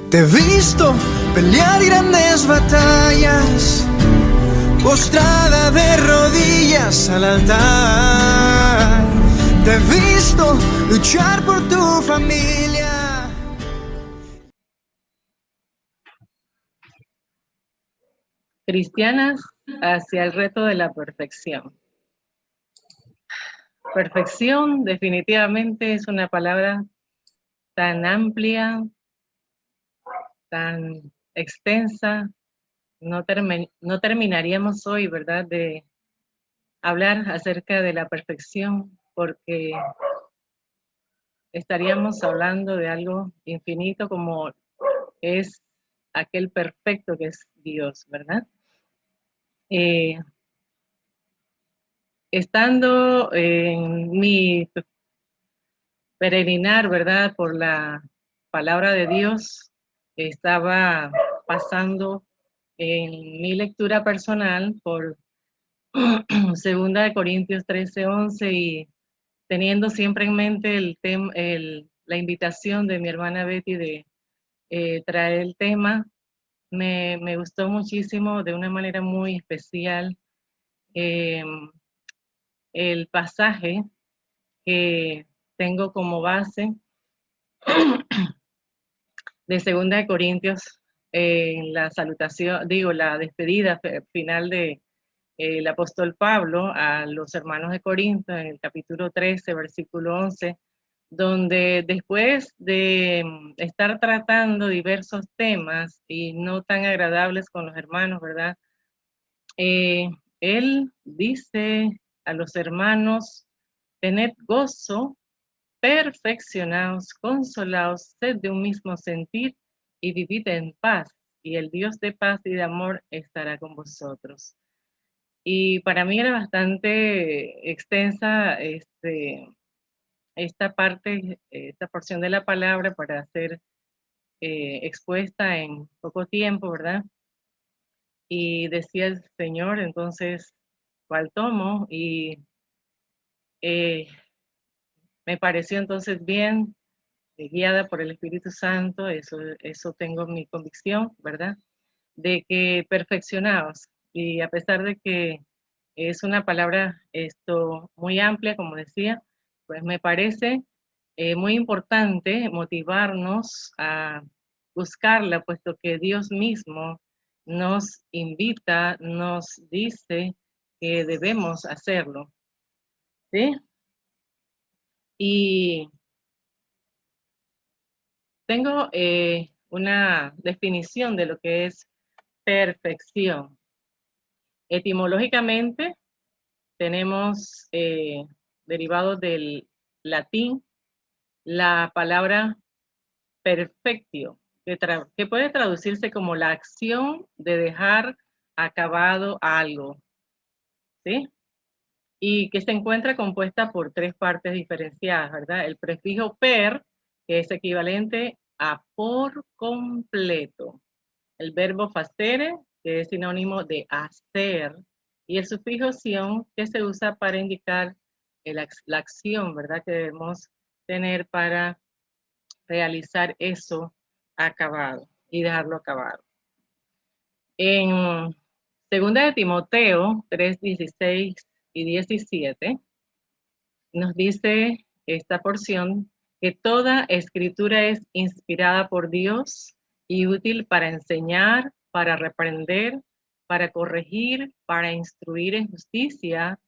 Te he visto pelear grandes batallas, postrada de rodillas al altar. Te he visto luchar por tu familia. Cristianas hacia el reto de la perfección. Perfección definitivamente es una palabra tan amplia, tan extensa. No terminaríamos hoy, ¿verdad?, de hablar acerca de la perfección, porque estaríamos hablando de algo infinito como es aquel perfecto que es Dios, ¿verdad? Estando en mi peregrinar, ¿verdad?, por la palabra de Dios, estaba pasando en mi lectura personal por 2 Corintios 13:11 y teniendo siempre en mente la invitación de mi hermana Betty de traer el tema, me gustó muchísimo de una manera muy especial eh, el pasaje que tengo como base de 2 Corintios, en la salutación, la despedida final de el apóstol Pablo a los hermanos de Corinto, en el capítulo 13, versículo 11, donde después de estar tratando diversos temas y no tan agradables con los hermanos, ¿verdad? Él dice a los hermanos: tened gozo, perfeccionaos, consolaos, sed de un mismo sentir y vivid en paz, y el Dios de paz y de amor estará con vosotros. Y para mí era bastante extensa esta parte, esta porción de la palabra para ser expuesta en poco tiempo, ¿verdad? Y decía el Señor, entonces, ¿cuál tomo? Y eh, me pareció entonces bien, guiada por el Espíritu Santo, eso tengo mi convicción, ¿verdad? De que perfeccionados, y a pesar de que es una palabra muy amplia, como decía, pues me parece muy importante motivarnos a buscarla, puesto que Dios mismo nos invita, nos dice que debemos hacerlo, ¿sí? Y tengo una definición de lo que es perfección. Etimológicamente, tenemos derivado del latín la palabra perfectio, que puede traducirse como la acción de dejar acabado algo, ¿sí? Y que se encuentra compuesta por 3 partes diferenciadas, ¿verdad? El prefijo per, que es equivalente a por completo. El verbo facere, que es sinónimo de hacer, y el sufijo sion, que se usa para indicar la acción, ¿verdad?, que debemos tener para realizar eso acabado y dejarlo acabado. En 2 Timoteo 3:16 y 17 nos dice esta porción que toda escritura es inspirada por Dios y útil para enseñar, para reprender, para corregir, para instruir en justicia,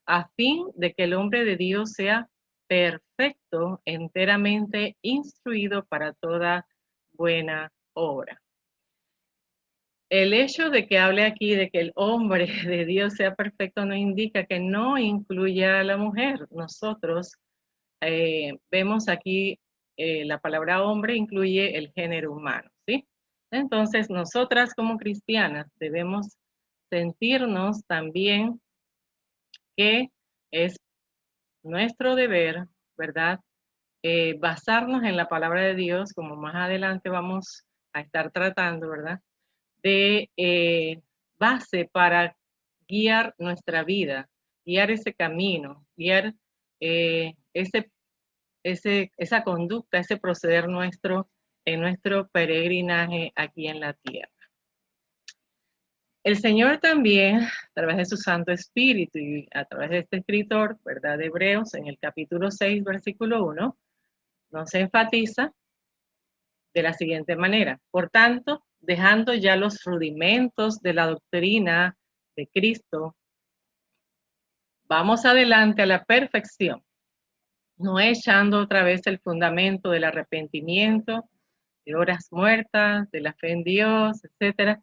a fin de que el hombre de Dios sea perfecto, enteramente instruido para toda buena obra. El hecho de que hable aquí de que el hombre de Dios sea perfecto no indica que no incluya a la mujer. Nosotros vemos aquí la palabra hombre incluye el género humano, ¿sí? Entonces, nosotras como cristianas debemos sentirnos también que es nuestro deber, ¿verdad? Basarnos en la palabra de Dios, como más adelante vamos a estar tratando, ¿verdad? De base para guiar nuestra vida, guiar ese camino, guiar esa conducta, ese proceder nuestro en nuestro peregrinaje aquí en la tierra. El Señor también, a través de su Santo Espíritu y a través de este escritor, ¿verdad?, de Hebreos, en el capítulo 6, versículo 1, nos enfatiza de la siguiente manera: por tanto, dejando ya los rudimentos de la doctrina de Cristo, vamos adelante a la perfección, no echando otra vez el fundamento del arrepentimiento, de horas muertas, de la fe en Dios, etcétera.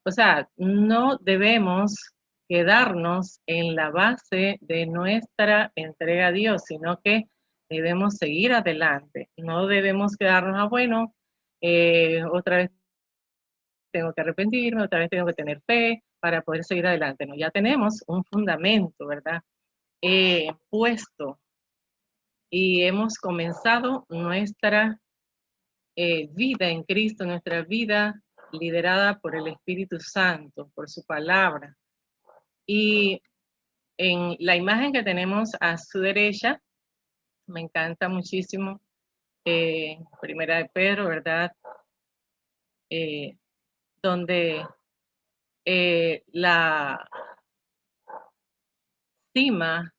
O sea, no debemos quedarnos en la base de nuestra entrega a Dios, sino que debemos seguir adelante. No debemos quedarnos bueno, otra vez tengo que arrepentirme, otra vez tengo que tener fe para poder seguir adelante. No, ya tenemos un fundamento, ¿verdad? Puesto, y hemos comenzado nuestra vida en Cristo, nuestra vida liderada por el Espíritu Santo, por su palabra. Y en la imagen que tenemos a su derecha, me encanta muchísimo, Primera de Pedro, ¿verdad? Donde la cima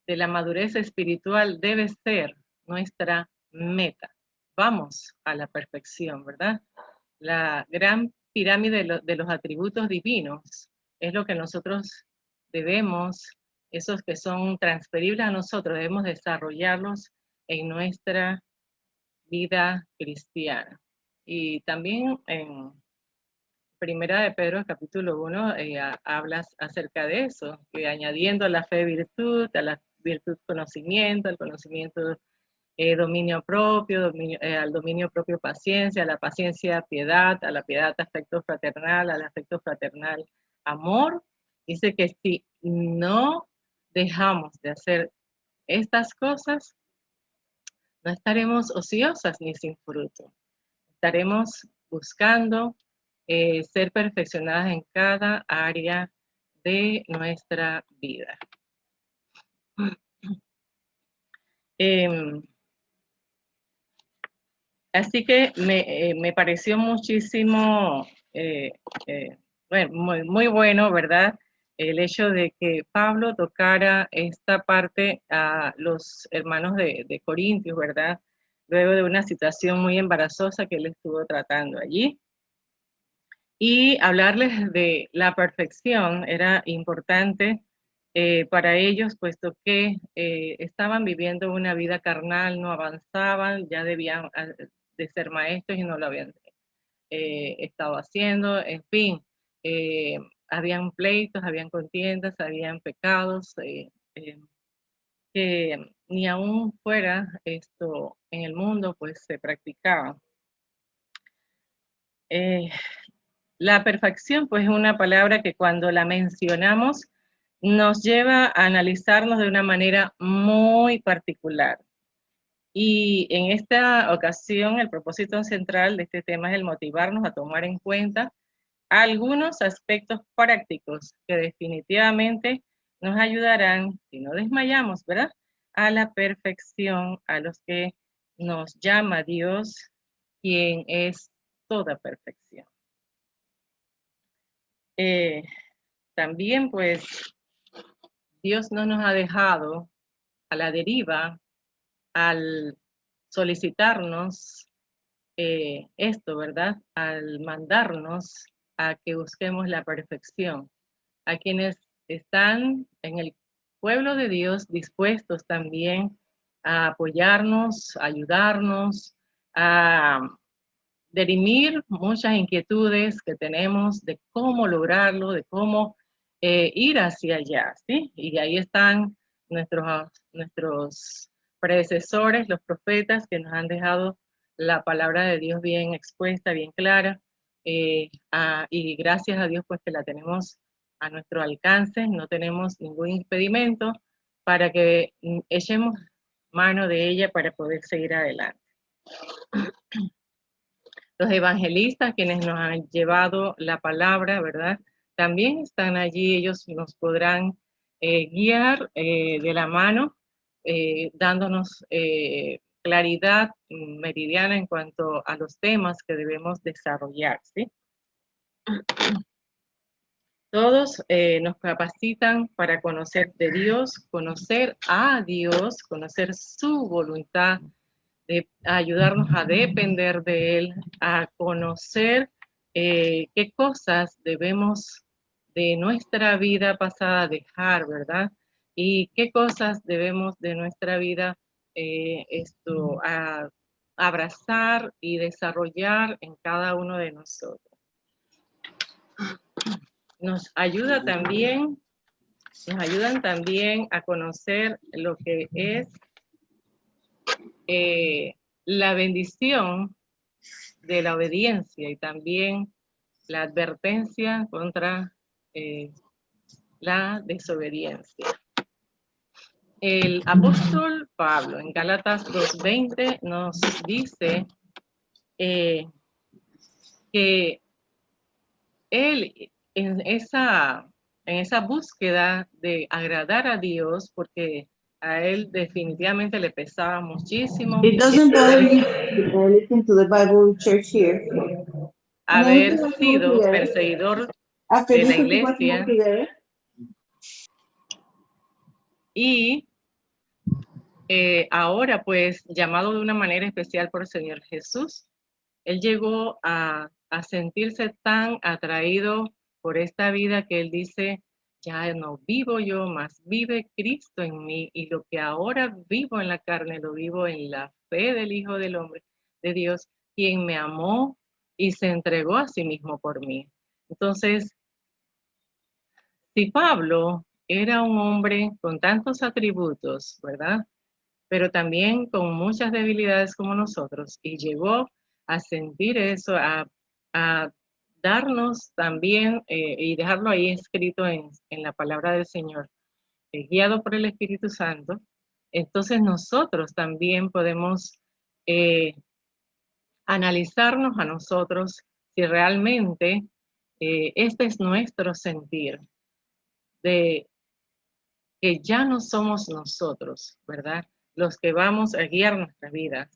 de la madurez espiritual debe ser nuestra meta. Vamos a la perfección, ¿verdad? La gran pirámide de los atributos divinos es lo que nosotros debemos, esos que son transferibles a nosotros, debemos desarrollarlos en nuestra vida cristiana. Y también en Primera de Pedro, capítulo 1, hablas acerca de eso, que añadiendo a la fe virtud, a la virtud conocimiento, al conocimiento dominio propio, al dominio propio paciencia, a la paciencia piedad, a la piedad afecto fraternal, al afecto fraternal amor. Dice que si no dejamos de hacer estas cosas, no estaremos ociosas ni sin fruto. Estaremos buscando ser perfeccionadas en cada área de nuestra vida. Así que me pareció muchísimo, bueno, muy bueno, ¿verdad? El hecho de que Pablo tocara esta parte a los hermanos de Corintios, ¿verdad? Luego de una situación muy embarazosa que él estuvo tratando allí. Y hablarles de la perfección era importante para ellos, puesto que estaban viviendo una vida carnal, no avanzaban, ya debían de ser maestros y no lo habían estado haciendo, en fin, habían pleitos, habían contiendas, habían pecados que ni aún fuera esto en el mundo, pues se practicaban. La perfección, pues, es una palabra que cuando la mencionamos nos lleva a analizarnos de una manera muy particular. Y en esta ocasión, el propósito central de este tema es el motivarnos a tomar en cuenta algunos aspectos prácticos que definitivamente nos ayudarán, si no desmayamos, ¿verdad?, a la perfección, a los que nos llama Dios, quien es toda perfección. También, pues, Dios no nos ha dejado a la deriva al solicitarnos esto, ¿verdad? Al mandarnos a que busquemos la perfección. A quienes están en el pueblo de Dios dispuestos también a apoyarnos, a ayudarnos, a dirimir muchas inquietudes que tenemos de cómo lograrlo, de cómo ir hacia allá, ¿sí? Y ahí están nuestros predecesores, los profetas, que nos han dejado la palabra de Dios bien expuesta, bien clara, y gracias a Dios pues que la tenemos a nuestro alcance, no tenemos ningún impedimento para que echemos mano de ella para poder seguir adelante. Los evangelistas, quienes nos han llevado la palabra, ¿verdad? También están allí, ellos nos podrán guiar de la mano, dándonos claridad meridiana en cuanto a los temas que debemos desarrollar, ¿sí? Todos nos capacitan para conocer de Dios, conocer a Dios, conocer su voluntad, de ayudarnos a depender de Él, a conocer qué cosas debemos de nuestra vida pasada dejar, ¿verdad? Y qué cosas debemos de nuestra vida abrazar y desarrollar en cada uno de nosotros. Nos ayudan también a conocer lo que es la bendición de la obediencia y también la advertencia contra la desobediencia. El apóstol Pablo en Gálatas 2:20 nos dice que él en esa búsqueda de agradar a Dios, porque a él definitivamente le pesaba muchísimo. It doesn't bother you to listen to the Bible church here. Haber sido perseguidor de la iglesia y ahora pues llamado de una manera especial por el Señor Jesús. Él llegó a sentirse tan atraído por esta vida que él dice, ya no vivo yo, más vive Cristo en mí, y lo que ahora vivo en la carne, lo vivo en la fe del Hijo del Hombre, de Dios, quien me amó y se entregó a sí mismo por mí. Entonces, si Pablo era un hombre con tantos atributos, ¿verdad? Pero también con muchas debilidades como nosotros, y llegó a sentir eso, a darnos también, y dejarlo ahí escrito en la palabra del Señor, guiado por el Espíritu Santo. Entonces nosotros también podemos analizarnos a nosotros si realmente este es nuestro sentir, de que ya no somos nosotros, ¿verdad? Los que vamos a guiar nuestra vida.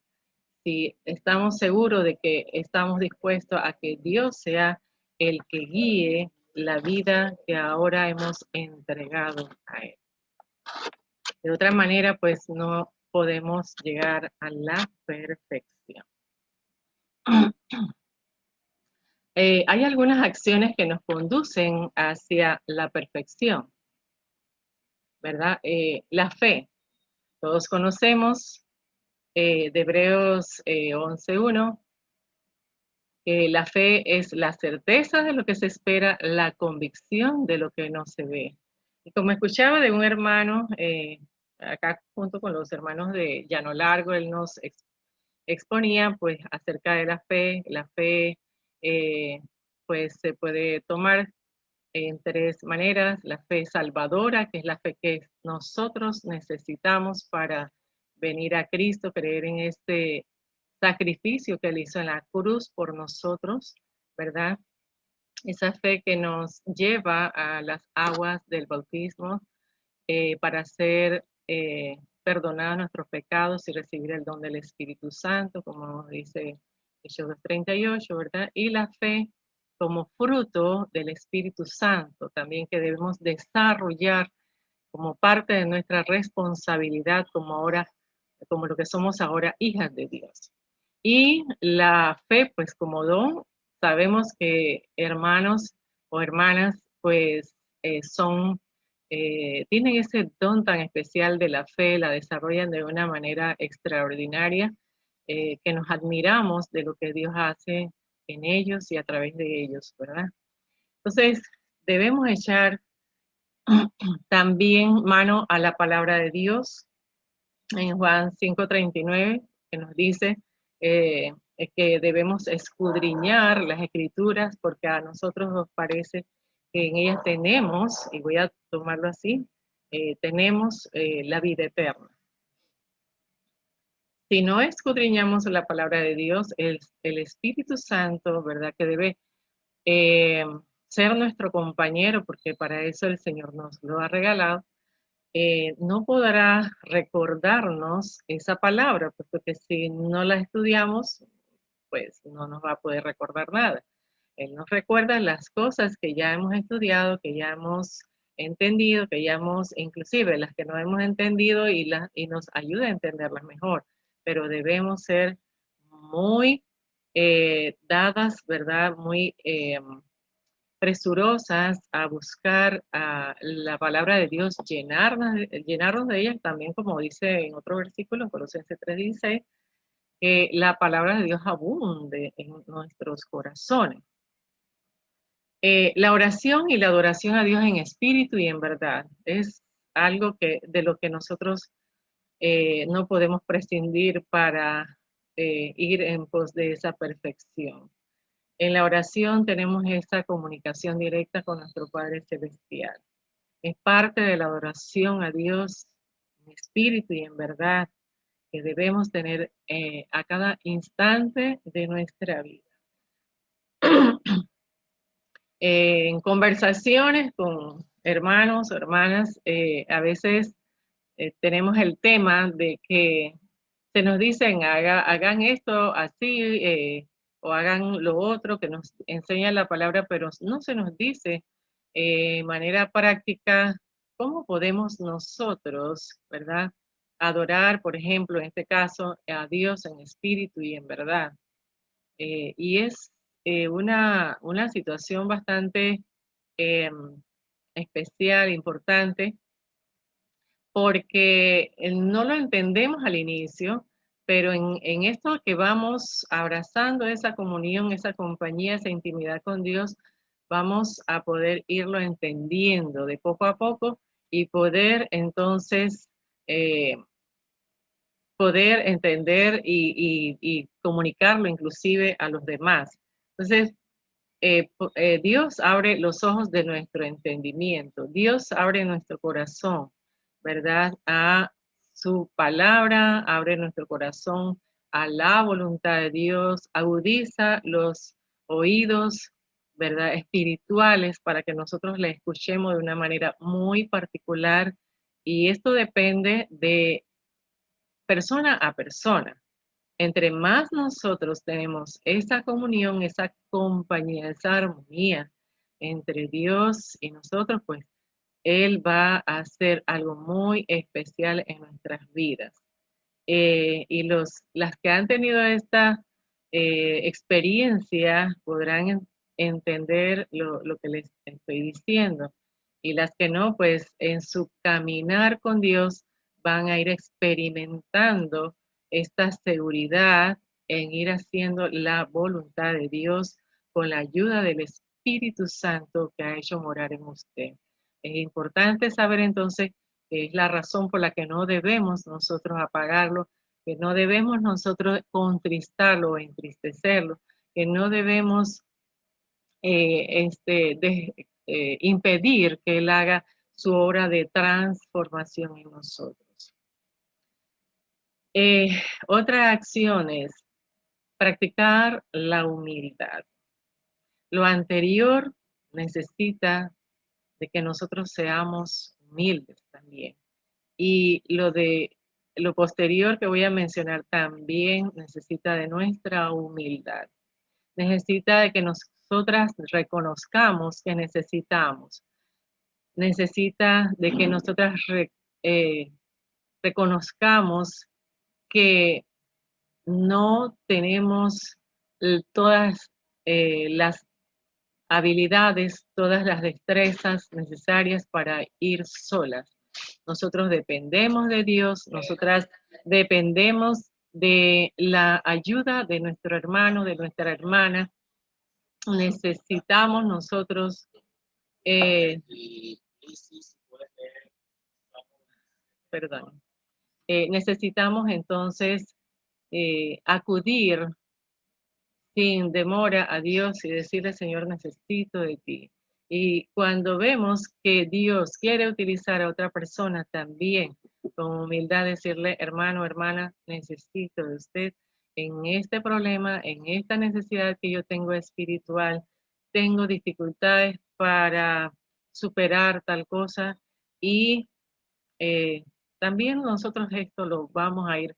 Si estamos seguros de que estamos dispuestos a que Dios sea el que guíe la vida que ahora hemos entregado a Él. De otra manera, pues no podemos llegar a la perfección. Hay algunas acciones que nos conducen hacia la perfección, ¿verdad? La fe. Todos conocemos de Hebreos 11:1, que la fe es la certeza de lo que se espera, la convicción de lo que no se ve. Y como escuchaba de un hermano, acá junto con los hermanos de Llano Largo, él nos exponía pues acerca de la fe. La fe pues se puede tomar en tres maneras: la fe salvadora, que es la fe que nosotros necesitamos para venir a Cristo, creer en este sacrificio que Él hizo en la cruz por nosotros, ¿verdad? Esa fe que nos lleva a las aguas del bautismo para ser perdonados nuestros pecados y recibir el don del Espíritu Santo, como dice Hechos 2:38, ¿verdad? Y la fe como fruto del Espíritu Santo, también que debemos desarrollar como parte de nuestra responsabilidad como lo que somos ahora, hijas de Dios. Y la fe, pues como don, sabemos que hermanos o hermanas, pues tienen ese don tan especial de la fe, la desarrollan de una manera extraordinaria, que nos admiramos de lo que Dios hace en ellos y a través de ellos, ¿verdad? Entonces, debemos echar también mano a la palabra de Dios en Juan 5:39, que nos dice que debemos escudriñar las escrituras porque a nosotros nos parece que en ellas tenemos, y voy a tomarlo así, tenemos la vida eterna. Si no escudriñamos la palabra de Dios, el Espíritu Santo, ¿verdad? Que debe ser nuestro compañero, porque para eso el Señor nos lo ha regalado, no podrá recordarnos esa palabra, puesto que si no la estudiamos, pues no nos va a poder recordar nada. Él nos recuerda las cosas que ya hemos estudiado, que ya hemos entendido, que ya hemos, inclusive las que no hemos entendido y nos ayuda a entenderlas mejor. Pero debemos ser muy dadas, ¿verdad? Muy presurosas a buscar la palabra de Dios, llenarnos de ella, también como dice en otro versículo, en Colosenses 3:16, que la palabra de Dios abunde en nuestros corazones. La oración y la adoración a Dios en espíritu y en verdad es algo de lo que nosotros no podemos prescindir para ir en pos de esa perfección. En la oración tenemos esa comunicación directa con nuestro Padre Celestial. Es parte de la adoración a Dios en espíritu y en verdad que debemos tener a cada instante de nuestra vida. En conversaciones con hermanos o hermanas, a veces tenemos el tema de que se nos dicen hagan esto así o hagan lo otro que nos enseña la palabra, pero no se nos dice de manera práctica cómo podemos nosotros, ¿verdad? Adorar, por ejemplo, en este caso, a Dios en espíritu y en verdad. Y es una situación bastante especial, importante, porque no lo entendemos al inicio, pero en esto que vamos abrazando esa comunión, esa compañía, esa intimidad con Dios, vamos a poder irlo entendiendo de poco a poco y poder entonces poder entender y comunicarlo inclusive a los demás. Entonces, Dios abre los ojos de nuestro entendimiento, Dios abre nuestro corazón, ¿verdad? A su palabra, abre nuestro corazón a la voluntad de Dios, agudiza los oídos, ¿verdad? Espirituales para que nosotros le escuchemos de una manera muy particular. Y esto depende de persona a persona. Entre más nosotros tenemos esa comunión, esa compañía, esa armonía entre Dios y nosotros, pues Él va a hacer algo muy especial en nuestras vidas. Y las que han tenido esta experiencia podrán entender lo que les estoy diciendo. Y las que no, pues en su caminar con Dios van a ir experimentando esta seguridad en ir haciendo la voluntad de Dios con la ayuda del Espíritu Santo que ha hecho morar en usted. Es importante saber entonces que es la razón por la que no debemos nosotros apagarlo, que no debemos nosotros contristarlo o entristecerlo, que no debemos impedir que Él haga su obra de transformación en nosotros. Otra acción es practicar la humildad. Lo anterior necesita de que nosotros seamos humildes también. Y lo posterior que voy a mencionar también necesita de nuestra humildad. Necesita de que nosotras reconozcamos que necesitamos. Necesita de que nosotras reconozcamos que no tenemos todas las habilidades, todas las destrezas necesarias para ir solas. Nosotros dependemos de Dios, nosotras dependemos de la ayuda de nuestro hermano, de nuestra hermana. Necesitamos nosotros, necesitamos entonces acudir sin demora a Dios y decirle, Señor, necesito de ti. Y cuando vemos que Dios quiere utilizar a otra persona también, con humildad decirle, hermano, hermana, necesito de usted en este problema, en esta necesidad que yo tengo espiritual, tengo dificultades para superar tal cosa y también nosotros esto lo vamos a ir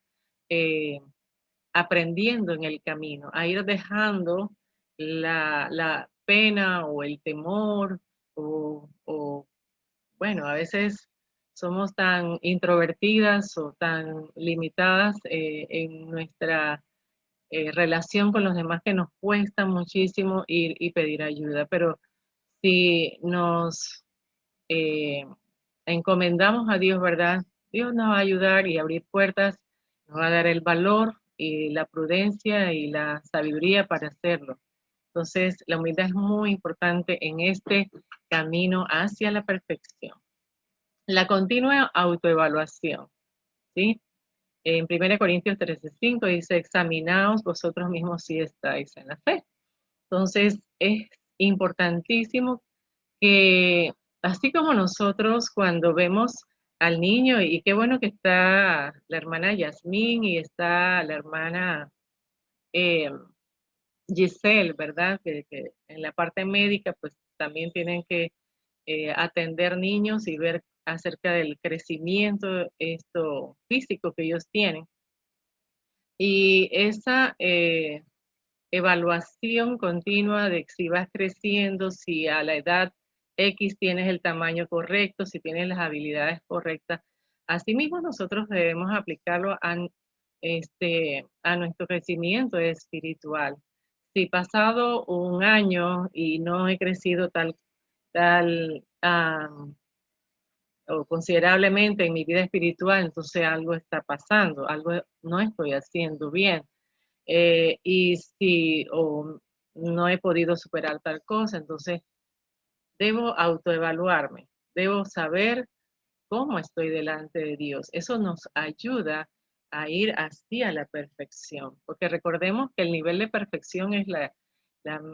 aprendiendo en el camino, a ir dejando la pena o el temor o, bueno, a veces somos tan introvertidas o tan limitadas en nuestra relación con los demás que nos cuesta muchísimo ir y pedir ayuda, pero si nos eh, encomendamos a Dios, ¿verdad? Dios nos va a ayudar y abrir puertas, nos va a dar el valor y la prudencia y la sabiduría para hacerlo. Entonces, la humildad es muy importante en este camino hacia la perfección. La continua autoevaluación, ¿sí? En 1 Corintios 13:5 dice, examinaos vosotros mismos si estáis en la fe. Entonces, es importantísimo que así como nosotros cuando vemos al niño, y qué bueno que está la hermana Yasmín y está la hermana eh, Giselle, ¿verdad? Que en la parte médica pues también tienen que atender niños y ver acerca del crecimiento esto físico que ellos tienen. Y esa evaluación continua de si vas creciendo, si a la edad X tienes el tamaño correcto, si tienes las habilidades correctas. Asimismo, nosotros debemos aplicarlo a nuestro crecimiento espiritual. Si pasado un año y no he crecido tal o considerablemente en mi vida espiritual, entonces algo está pasando, algo no estoy haciendo bien. Y si no he podido superar tal cosa, entonces debo autoevaluarme, debo saber cómo estoy delante de Dios. Eso nos ayuda a ir hacia la perfección, porque recordemos que el nivel de perfección es la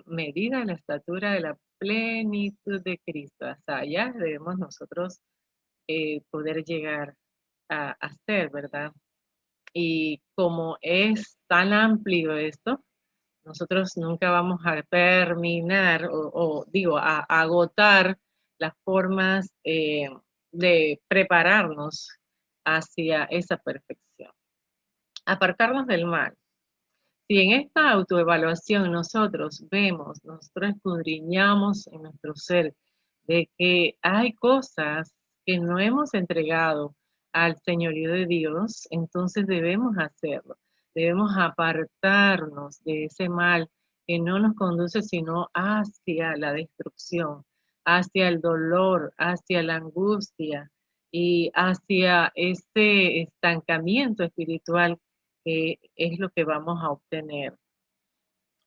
medida de la estatura de la plenitud de Cristo. Hasta allá debemos nosotros poder llegar a ser, ¿verdad? Y como es tan amplio esto, nosotros nunca vamos a terminar digo, a agotar las formas de prepararnos hacia esa perfección. Apartarnos del mal. Si en esta autoevaluación nosotros escudriñamos en nuestro ser de que hay cosas que no hemos entregado al señorío de Dios, entonces debemos hacerlo. Debemos apartarnos de ese mal que no nos conduce sino hacia la destrucción, hacia el dolor, hacia la angustia y hacia este estancamiento espiritual que es lo que vamos a obtener.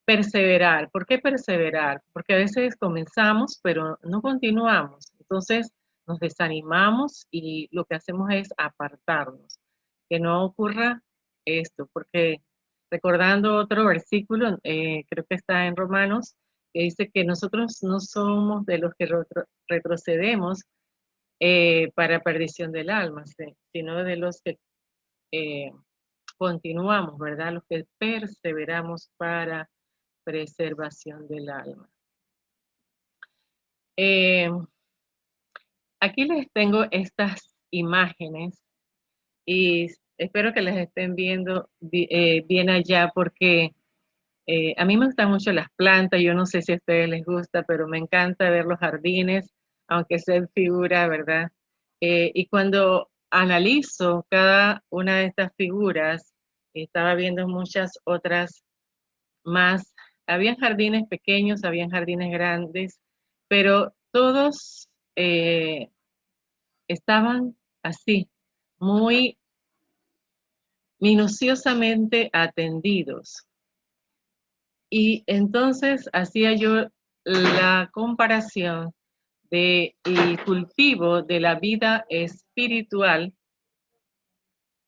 Perseverar. ¿Por qué perseverar? Porque a veces comenzamos, pero no continuamos. Entonces nos desanimamos y lo que hacemos es apartarnos. Que no ocurra esto, porque recordando otro versículo, creo que está en Romanos, que dice que nosotros no somos de los que retrocedemos para perdición del alma, sino de los que continuamos, ¿verdad? Los que perseveramos para preservación del alma. Aquí les tengo estas imágenes y espero que las estén viendo bien allá porque a mí me gustan mucho las plantas, yo no sé si a ustedes les gusta, pero me encanta ver los jardines, aunque sea en figura, ¿verdad? Y cuando analizo cada una de estas figuras, estaba viendo muchas otras más, habían jardines pequeños, habían jardines grandes, pero todos estaban así, muy minuciosamente atendidos. Y entonces hacía yo la comparación del cultivo de la vida espiritual,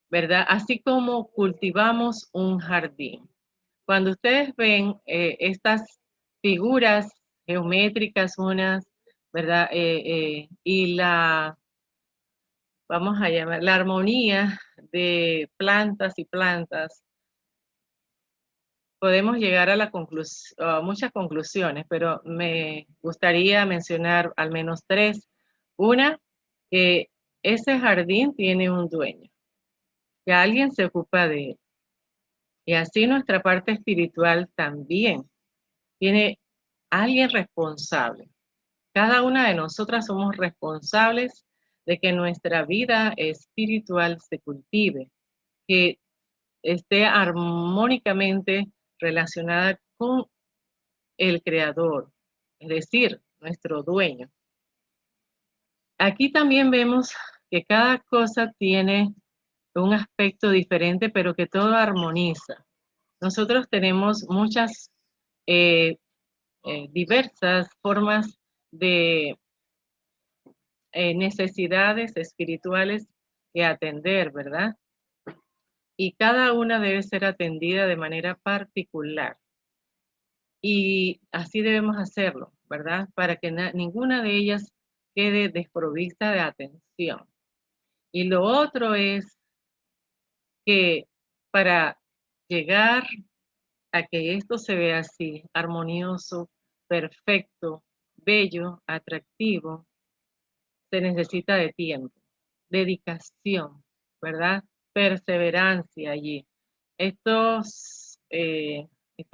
¿verdad? Así como cultivamos un jardín. Cuando ustedes ven estas figuras geométricas, unas, ¿verdad? Y vamos a llamar, la armonía de plantas y plantas, podemos llegar a muchas conclusiones, pero me gustaría mencionar al menos tres. Una, que ese jardín tiene un dueño, que alguien se ocupa de él. Y así nuestra parte espiritual también tiene alguien responsable. Cada una de nosotras somos responsables de que nuestra vida espiritual se cultive, que esté armónicamente relacionada con el Creador, es decir, nuestro dueño. Aquí también vemos que cada cosa tiene un aspecto diferente, pero que todo armoniza. Nosotros tenemos muchas diversas formas de necesidades espirituales que atender, ¿verdad? Y cada una debe ser atendida de manera particular. Y así debemos hacerlo, ¿verdad? Para que ninguna de ellas quede desprovista de atención. Y lo otro es que para llegar a que esto se vea así, armonioso, perfecto, bello, atractivo, se necesita de tiempo, dedicación, ¿verdad? Perseverancia allí. Estas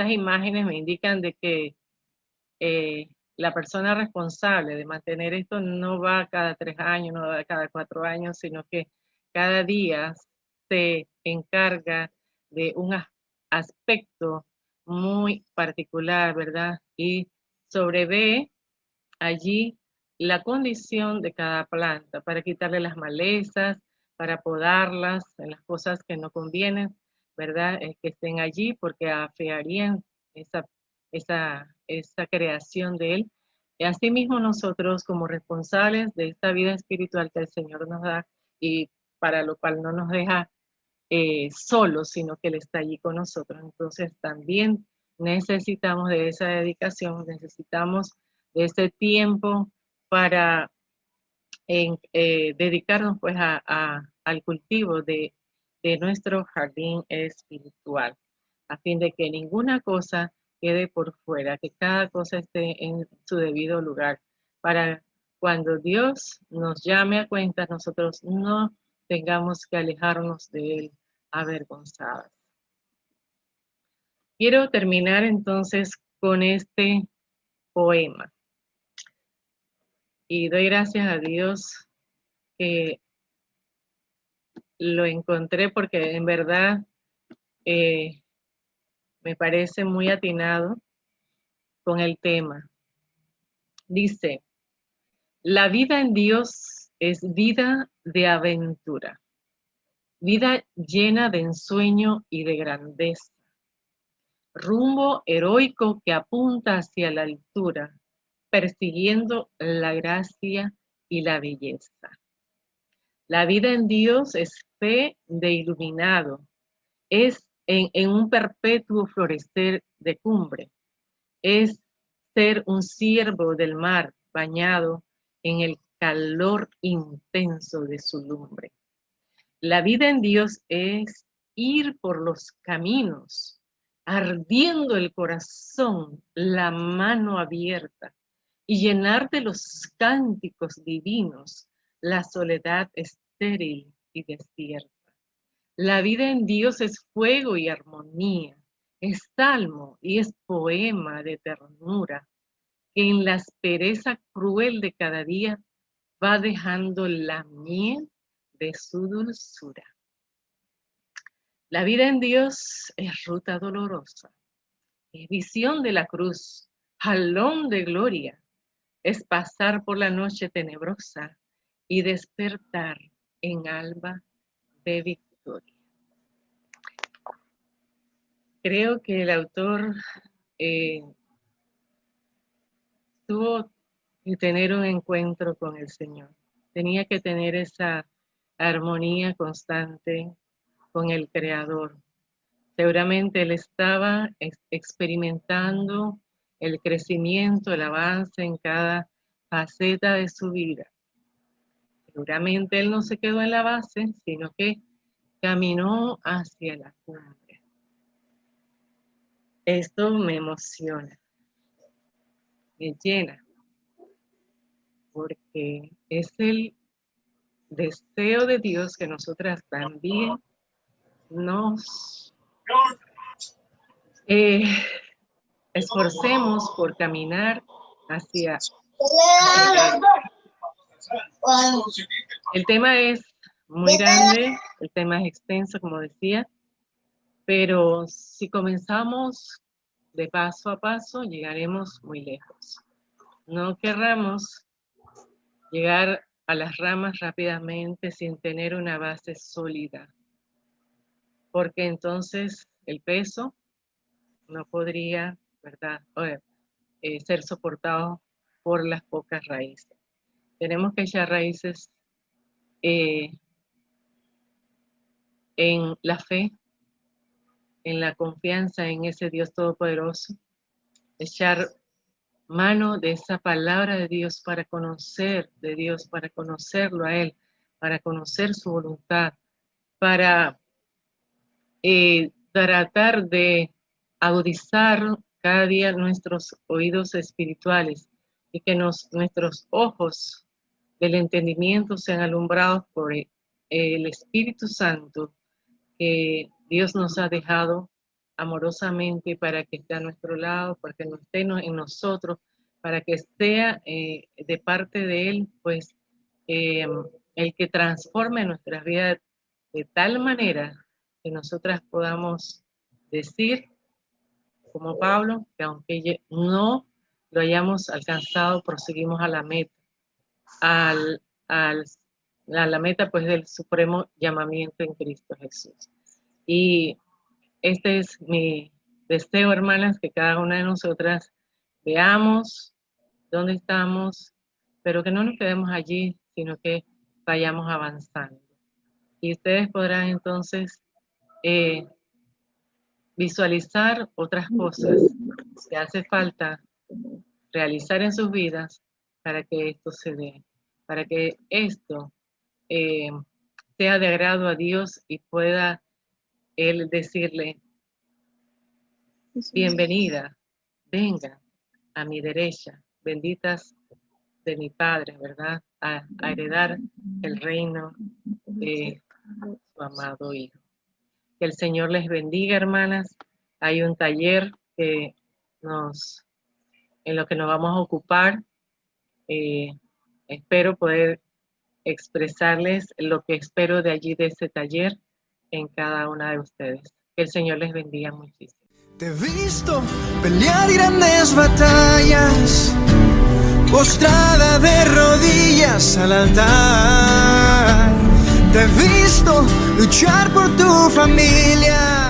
imágenes me indican de que la persona responsable de mantener esto no va cada 3 años, no va cada 4 años, sino que cada día se encarga de un aspecto muy particular, ¿verdad? Y sobrevé allí la condición de cada planta para quitarle las malezas, para podarlas en las cosas que no convienen, ¿verdad? Que estén allí porque afearían esa creación de Él. Y asimismo nosotros como responsables de esta vida espiritual que el Señor nos da y para lo cual no nos deja solos, sino que Él está allí con nosotros. Entonces también necesitamos de esa dedicación, necesitamos de ese tiempo para dedicarnos pues al cultivo de nuestro jardín espiritual, a fin de que ninguna cosa quede por fuera, que cada cosa esté en su debido lugar, para cuando Dios nos llame a cuentas, nosotros no tengamos que alejarnos de Él avergonzadas. Quiero terminar entonces con este poema y doy gracias a Dios que lo encontré porque en verdad me parece muy atinado con el tema. Dice, la vida en Dios es vida de aventura, vida llena de ensueño y de grandeza, rumbo heroico que apunta hacia la altura, persiguiendo la gracia y la belleza. La vida en Dios es fe de iluminado, es en un perpetuo florecer de cumbre, es ser un siervo del mar bañado en el calor intenso de su lumbre. La vida en Dios es ir por los caminos, ardiendo el corazón, la mano abierta, y llenar de los cánticos divinos la soledad estéril y desierta. La vida en Dios es fuego y armonía, es salmo y es poema de ternura, que en la aspereza cruel de cada día va dejando la miel de su dulzura. La vida en Dios es ruta dolorosa, es visión de la cruz, jalón de gloria, es pasar por la noche tenebrosa y despertar en alba de victoria. Creo que el autor tuvo que tener un encuentro con el Señor. Tenía que tener esa armonía constante con el Creador. Seguramente él estaba experimentando el crecimiento, el avance en cada faceta de su vida. Seguramente él no se quedó en la base, sino que caminó hacia la cumbre. Esto me emociona, me llena, porque es el deseo de Dios que nosotras también nos esforcemos por caminar hacia el tema es muy grande, el tema es extenso, como decía, pero si comenzamos de paso a paso, llegaremos muy lejos. No querramos llegar a las ramas rápidamente sin tener una base sólida, porque entonces el peso no podría, ¿verdad?, ser soportado por las pocas raíces. Tenemos que echar raíces en la fe, en la confianza en ese Dios todopoderoso, echar mano de esa palabra de Dios para conocer de Dios, para conocerlo a Él, para conocer su voluntad, para tratar de agudizar cada día nuestros oídos espirituales y que nuestros ojos del entendimiento sean alumbrados por el Espíritu Santo que Dios nos ha dejado amorosamente para que esté a nuestro lado, para que no esté en nosotros, para que sea de parte de Él, pues el que transforme nuestras vidas de tal manera que nosotras podamos decir, como Pablo, que aunque no lo hayamos alcanzado, proseguimos a la meta, a la meta pues del supremo llamamiento en Cristo Jesús. Y este es mi deseo, hermanas, que cada una de nosotras veamos dónde estamos, pero que no nos quedemos allí, sino que vayamos avanzando. Y ustedes podrán entonces visualizar otras cosas que hace falta realizar en sus vidas para que esto se dé, para que esto sea de agrado a Dios y pueda Él decirle, bienvenida, venga a mi derecha, benditas de mi Padre, ¿verdad? A heredar el reino de su amado Hijo. Que el Señor les bendiga, hermanas. Hay un taller en lo que nos vamos a ocupar. Espero poder expresarles lo que espero de allí, de ese taller, en cada una de ustedes. Que el Señor les bendiga muchísimo. Te he visto pelear grandes batallas, postrada de rodillas al altar. Te he visto luchar por tu familia.